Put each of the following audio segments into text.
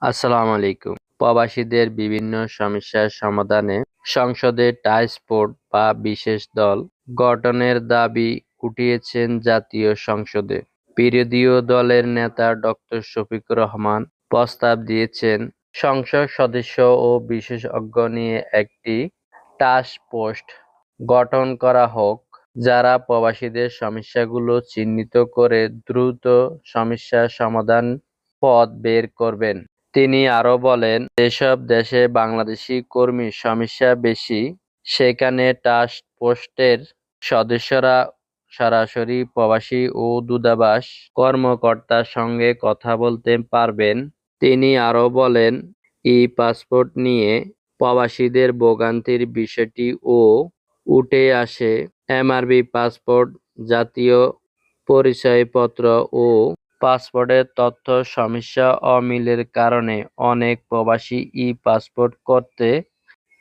আসসালামু আলাইকুম। প্রবাসীদের বিভিন্ন সমস্যার সমাধানে সংসদে টাস্ক ফোর্স বা বিশেষ দল গঠনের দাবি উঠিয়েছেন জাতীয় সংসদে। বিরোধী দলের নেতা ডক্টর শফিকুর রহমান প্রস্তাব দিয়েছেন, সংসদ সদস্য ও বিশেষজ্ঞ নিয়ে একটি টাস্ক ফোর্স গঠন করা হোক, যারা প্রবাসীদের সমস্যাগুলো চিহ্নিত করে দ্রুত সমস্যার সমাধান পথ বের করবেন। তিনি আরো বলেন, যেসব দেশে বাংলাদেশি কর্মীর সমস্যা বেশি, সেখানে টাস্ক ফোর্সের সদস্যরা সরাসরি প্রবাসী ও দূতাবাস কর্মকর্তার সঙ্গে কথা বলতে পারবেন। তিনি আরো বলেন, ই-পাসপোর্ট নিয়ে প্রবাসীদের ভোগান্তির বিষয়টিও উঠে আসে। এমআরবি পাসপোর্ট, জাতীয় পরিচয়পত্র ও পাসপোর্টের তথ্য সমস্যা অমিলের কারণে অনেক প্রবাসী ই-পাসপোর্ট করতে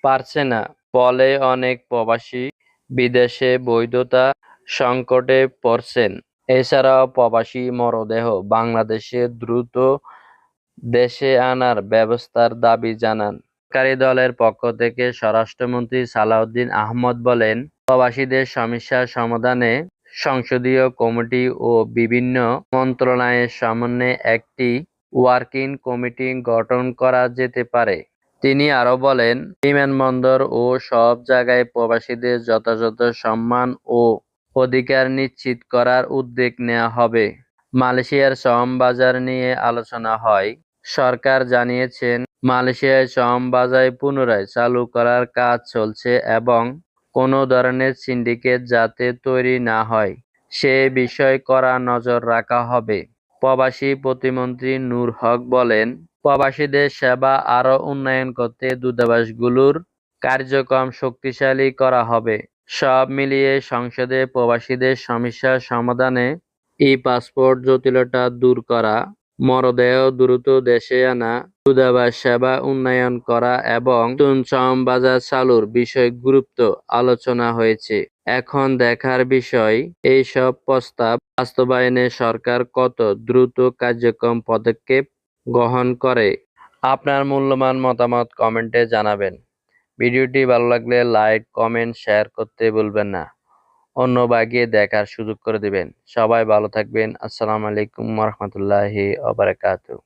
পারছে না। ফলে অনেক প্রবাসী বিদেশে বৈধতা সংকটে পড়ছেন। এছাড়াও প্রবাসী মরদেহ বাংলাদেশে দ্রুত দেশে আনার ব্যবস্থার দাবি জানান। সরকারি দলের পক্ষ থেকে স্বরাষ্ট্রমন্ত্রী সালাউদ্দিন আহমদ বলেন, প্রবাসীদের সমস্যার সমাধানে সংসদীয় কমিটি ও বিভিন্ন মন্ত্রণালয়ের সমন্বয়ে একটি ওয়ার্কিং কমিটি গঠন করা যেতে পারে। তিনি আরো বলেন, বিমানবন্দর ও সব জায়গায় প্রবাসীদের যথাযথ সম্মান ও অধিকার নিশ্চিত করার উদ্যোগ নেওয়া হবে। মালয়েশিয়ার শ্রম বাজার নিয়ে আলোচনা হয়। সরকার জানিয়েছেন, মালয়েশিয়ায় শ্রম বাজার পুনরায় চালু করার কাজ চলছে এবং কোনো ধরনের সিন্ডিকেট যাতে তৈরি না হয় সে বিষয়ে কড়া নজর রাখা হবে। প্রবাসী প্রতিমন্ত্রী নূর হক বলেন, প্রবাসীদের সেবা আরও উন্নয়ন করতে দূতাবাসগুলোর কার্যক্রম শক্তিশালী করা হবে। সব মিলিয়ে সংসদে প্রবাসীদের সমস্যার সমাধানে ই-পাসপোর্ট জটিলতা দূর করা, মরদেহ দ্রুত দেশে আনা, দূতাবাস সেবা উন্নয়ন করা এবং নতুন শ্রম বাজার চালুর বিষয়ে গুরুত্ব আলোচনা হয়েছে। এখন দেখার বিষয়, এই সব প্রস্তাব বাস্তবায়নে সরকার কত দ্রুত কার্যক্রম পদক্ষেপ গ্রহণ করে। আপনার মূল্যবান মতামত কমেন্টে জানাবেন। ভিডিওটি ভালো লাগলে লাইক, কমেন্ট, শেয়ার করতে ভুলবেন না। অন্য ভাগে দেখার সুযোগ করে দিবেন। সবাই ভালো থাকবেন। আসসালামু আলাইকুম ওয়া রাহমাতুল্লাহি ওয়া বারাকাতুহু।